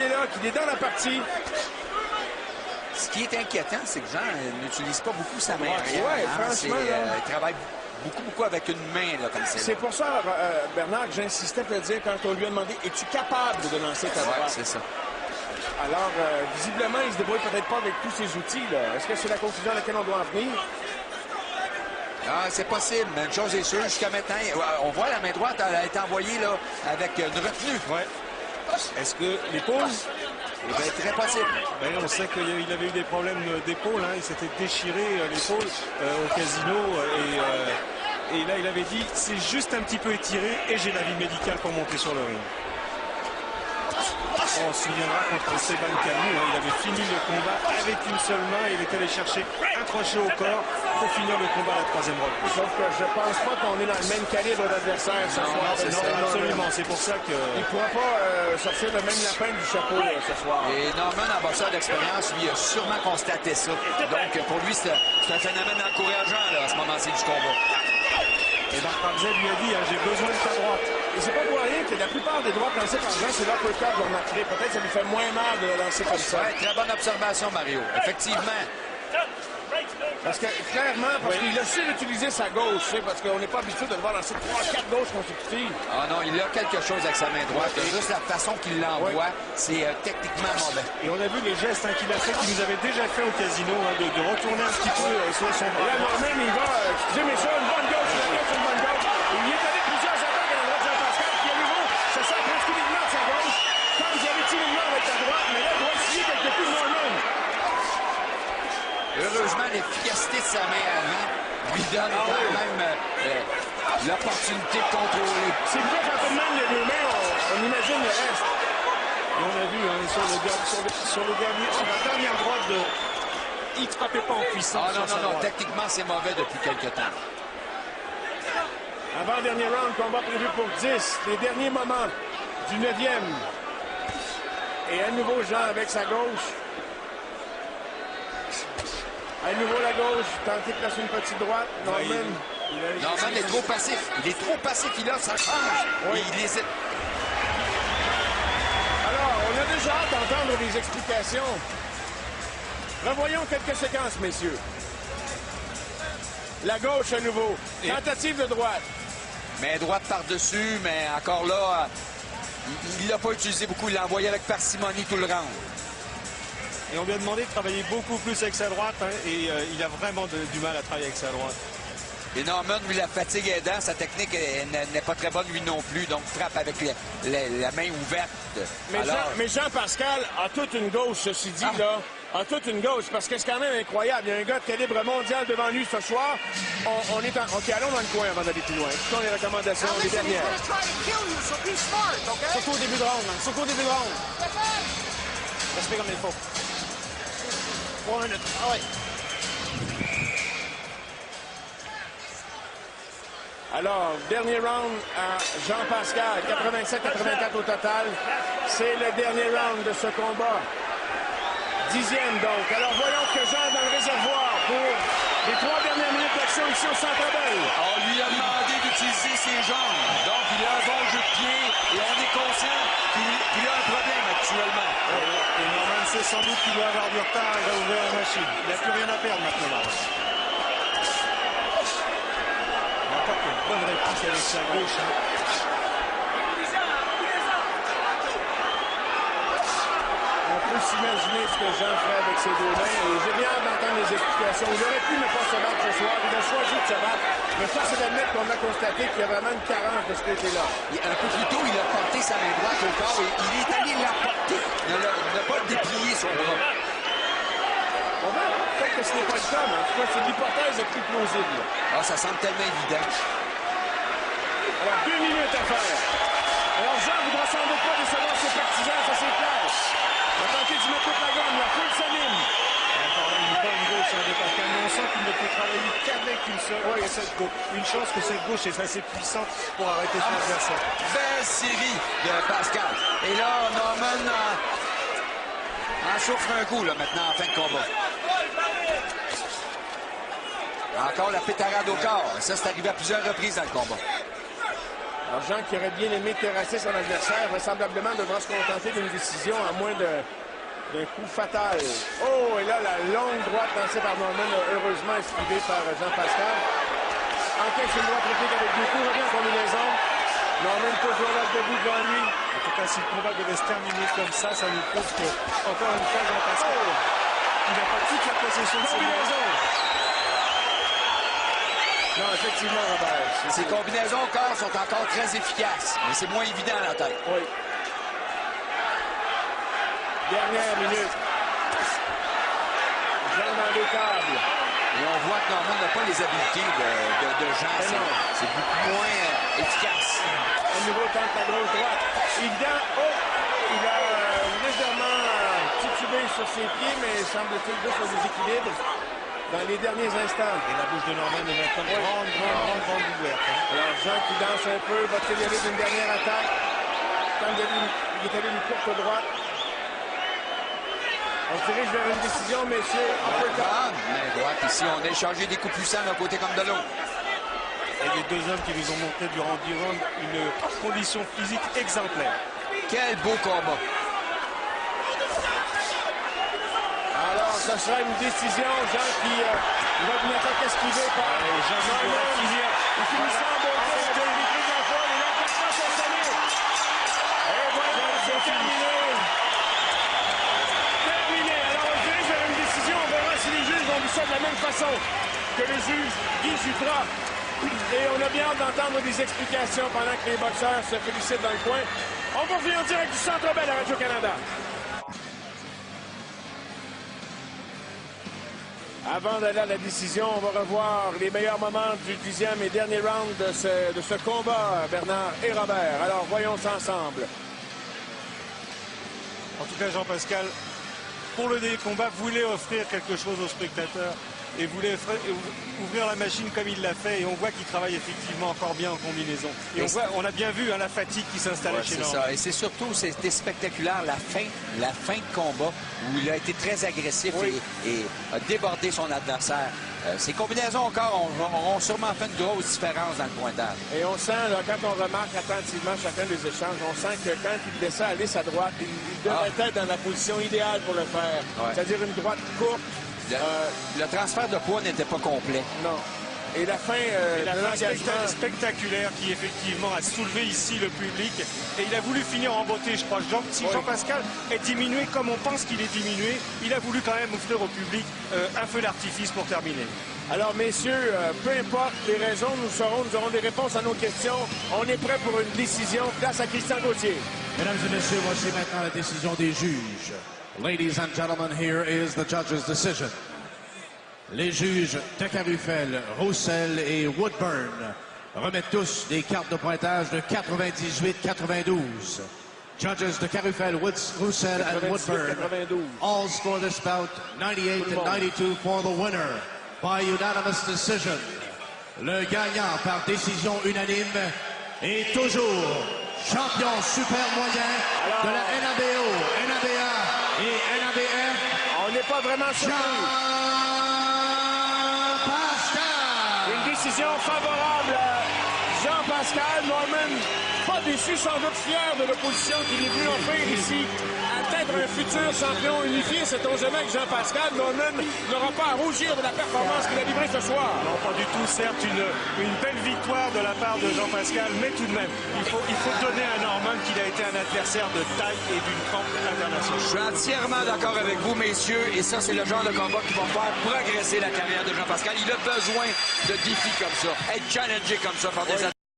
là, qu'il est dans la partie. Ce qui est inquiétant, c'est que Jean n'utilise pas beaucoup sa main arrière. Ouais, franchement. Il travaille beaucoup avec une main, là, comme ça. C'est pour ça, Bernard, que j'insistais à te dire quand on lui a demandé « Es-tu capable de lancer ta droite? » c'est ça. Alors, visiblement, il se débrouille peut-être pas avec tous ses outils. Est-ce que c'est la conclusion à laquelle on doit en venir? Ah, c'est possible, mais une chose est sûre, jusqu'à maintenant, on voit la main droite, elle a été envoyée là, avec une retenue. Ouais. Est-ce que l'épaule? Eh bien, très possible. Ben, on sait qu'il avait eu des problèmes d'épaule. Hein. Il s'était déchiré l'épaule au casino. Et là, il avait dit, c'est juste un petit peu étiré et j'ai l'avis médical pour monter sur le ring. On se souviendra contre Stéphane Camou, hein, il avait fini le combat avec une seule main et il est allé chercher un crochet au corps pour finir le combat à la troisième reprise. Sauf que je pense pas qu'on est dans le même calibre d'adversaire ce soir. Non, absolument, c'est pour ça que... Il ne pourra pas sortir le même lapin du chapeau ce soir. Et Norman, en boxeur d'expérience, lui a sûrement constaté ça. Donc, pour lui, c'est un phénomène encourageant là, à ce moment-ci du combat. Et Marc Parzet lui a dit, hein, j'ai besoin de ta droite. Et c'est pas pour rien que la plupart des droites lancées par Jean, c'est l'uppercut de remarquer. Peut-être que ça lui fait moins mal de lancer comme ça. Ouais, très bonne observation, Mario. Effectivement. Parce que, clairement, qu'il a su utiliser sa gauche, parce qu'on n'est pas habitué de le voir lancer 3-4 gauches consécutives. Ah non, il a quelque chose avec sa main droite. Juste la façon qu'il l'envoie, c'est techniquement mauvais. Et on a vu les gestes qu'il a fait, qu'il nous avait déjà fait au casino, hein, de retourner un petit peu sur son bras. Là, Norman, il va, excusez mes choses, une bonne gauche, une bonne gauche. Il y est allé plusieurs attaques à la droite de Jean-Pascal, qui à nouveau se sert presque uniquement de sa gauche. Comme il avait timidement avec sa droite, mais là, il doit essayer quelque coup de Norman. Heureusement, l'efficacité de sa main avant lui donne quand même l'opportunité de contrôler. C'est vrai, quand on demande les deux mains, on imagine le reste. Et on a vu hein, sur la dernière droite, il ne frappait pas en puissance. Ah non, techniquement, c'est mauvais depuis quelques temps. Avant-dernier round, combat prévu pour 10. Les derniers moments du 9e. Et à nouveau, Jean avec sa gauche. À nouveau la gauche, tenter de placer une petite droite. Norman. Norman est trop passif. Il est trop passif, ça change. Oui. Il hésite. Alors, on a déjà hâte d'entendre des explications. Revoyons quelques séquences, messieurs. La gauche à nouveau. Tentative de droite. Main droite par-dessus, mais encore là, il ne l'a pas utilisé beaucoup. Il l'a envoyé avec parcimonie tout le round. Et on lui a demandé de travailler beaucoup plus avec sa droite, hein, et il a vraiment du mal à travailler avec sa droite. Et Norman, lui, la fatigue aidant, sa technique n'est pas très bonne, lui non plus, donc frappe avec la main ouverte. Mais Jean-Pascal a toute une gauche, ceci dit, là. A toute une gauche, parce que c'est quand même incroyable. Il y a un gars de calibre mondial devant lui ce soir. On est en... OK, allons dans le coin avant d'aller plus loin. Écoutons les recommandations des dernières. Surtout au début de round, hein. Surtout au début de round. Respect comme il faut. 3 minutes. Ah ouais. Alors, dernier round à Jean-Pascal, 87-84 au total. C'est le dernier round de ce combat. 10e donc. Alors voyons que Jean dans le réservoir pour les 3 dernières minutes d'action ici au Centre Bell. On lui a demandé d'utiliser ses jambes. Donc il a un bon jeu de pied et on est conscient qu'il a un problème actuellement. Et Norman sait sans doute qu'il doit avoir du retard, il va ouvrir la machine. Il n'a plus rien à perdre maintenant. Encore une bonne réplique avec sa gauche. Hein. On peut s'imaginer ce que Jean ferait avec ses deux mains. Et j'ai bien hâte d'entendre les explications. Il aurait pu ne pas se battre ce soir. Il a choisi de se battre. Mais force est d'admettre qu'on a constaté qu'il y a vraiment une carence de ce côté-là. Un peu plus tôt, il a porté sa main droite au corps et il est allé la porter. Il n'a pas déplié son bras. On va peut-être que ce n'est pas le cas, mais en tout cas, c'est l'hypothèse la plus plausible. Ah, ça semble tellement évident. Alors, 2 minutes à faire. Alors, Jean voudra sans doute pas décevoir ses partisans, ça c'est clair. Il va tenter d'y mettre toute la gomme, la foule s'anime. Encore une bonne gauche de Pascal, mais on sent qu'il ne peut travailler qu'avec une seule cette gauche. Une chance que cette gauche est assez puissante pour arrêter son adversaire. Belle série de Pascal. Et là, Norman en souffre un coup, là, maintenant, en fin de combat. Encore la pétarade au corps. Ça, c'est arrivé à plusieurs reprises dans le combat. Alors, Jean qui aurait bien aimé terrasser son adversaire, vraisemblablement devra se contenter d'une décision à moins d'un coup fatal. Oh, et là, la longue droite lancée par Norman, heureusement esquivée par Jean-Pascal. Enquête sur une droite réplique avec deux coups, revient en combinaison. Norman toujours là debout devant lui. En tout cas, si le combat devait se terminer comme ça nous prouve que, encore une fois, Jean-Pascal, il n'a pas toute la possession de ses Combinaison. Non, effectivement, Robert. Ces combinaisons au corps sont encore très efficaces, mais c'est moins évident à la tête. Oui. Dernière minute. Jean dans les câbles. Et on voit que Norman n'a pas les habiletés de Jean. C'est beaucoup moins efficace. À nouveau, tente la grosse droite. Évident. Oh! Il a légèrement titubé sur ses pieds, mais semble-t-il juste au déséquilibre dans les derniers instants. Et la bouche de Norman est maintenant grande ouverte. Alors, Jean qui danse un peu, va-t-il y aller d'une dernière attaque? Il est allé une courte droite. On se dirige vers une décision, messieurs. Main droite ici. On a échangé des coups puissants d'un côté comme de l'autre. Et les deux hommes qui nous ont montré durant 10 rounds une condition physique exemplaire. Quel beau combat. Alors, ce sera une décision. Jean qui va d'une attaque esquivée par Jean qui doit finir. Il finit ça en beauté. Il pris de la foule. Et là, maintenant, c'est sonné. Et voilà, c'est terminé. Terminé. Alors, on se dirige vers une décision. On verra si les juges vont vu ça de la même façon que le juge Guy Jutras. Et on a bien hâte d'entendre des explications pendant que les boxeurs se félicitent dans le coin. On va revenir en direct du Centre Bell à Radio-Canada. Avant d'aller à la décision, on va revoir les meilleurs moments du 10e et dernier round de ce combat, Bernard et Robert. Alors, voyons ça ensemble. En tout cas, Jean-Pascal, pour le combat, voulait offrir quelque chose aux spectateurs et voulait ouvrir la machine comme il l'a fait. Et on voit qu'il travaille effectivement encore bien en combinaison. Et on a bien vu la fatigue qui s'installait chez Norman. C'est ça. Et c'est surtout, c'était spectaculaire, la fin de combat, où il a été très agressif et a débordé son adversaire. Ces combinaisons encore auront sûrement fait une grosse différence dans le pointage. Et on sent, là, quand on remarque attentivement chacun des échanges, on sent que quand il descend aller sa droite, il devrait être dans la position idéale pour le faire. Ouais. C'est-à-dire une droite courte. Le transfert de poids n'était pas complet. Non. Et la fin de l'engagement spectaculaire qui effectivement a soulevé ici le public. Et il a voulu finir en beauté, je crois. Si Jean-Pascal est diminué comme on pense qu'il est diminué, il a voulu quand même offrir au public un feu d'artifice pour terminer. Alors, messieurs, peu importe les raisons, nous aurons des réponses à nos questions. On est prêt pour une décision. Place à Christian Gauthier. Mesdames et messieurs, voici maintenant la décision des juges. Ladies and gentlemen, here is the judge's decision. Les juges de Carufel, Roussel et Woodburn remettent tous des cartes de pointage de 98-92. Judges de Carufel, Roussel and Woodburn all score this bout 98 and 92 for the winner by unanimous decision. Le gagnant par décision unanime est toujours champion super moyen de la NABO, NABA et NABF. On n'est pas vraiment surpris. Une décision favorable à Jean-Pascal. Norman, pas déçu, sans doute fier de l'opposition qu'il est venu offrir ici. Peut-être un futur champion unifié, sait-on jamais que Jean-Pascal. Norman n'aura pas à rougir de la performance qu'il a livrée ce soir. Non, pas du tout. Certes, une belle victoire de la part de Jean-Pascal, mais tout de même, il faut donner à Norman qu'il a été un adversaire de taille et d'une trempe internationale. Je suis entièrement d'accord avec vous, messieurs, et ça, c'est le genre de combat qui va faire progresser la carrière de Jean-Pascal. Il a besoin de défis comme ça, être challengé comme ça par des adversaires.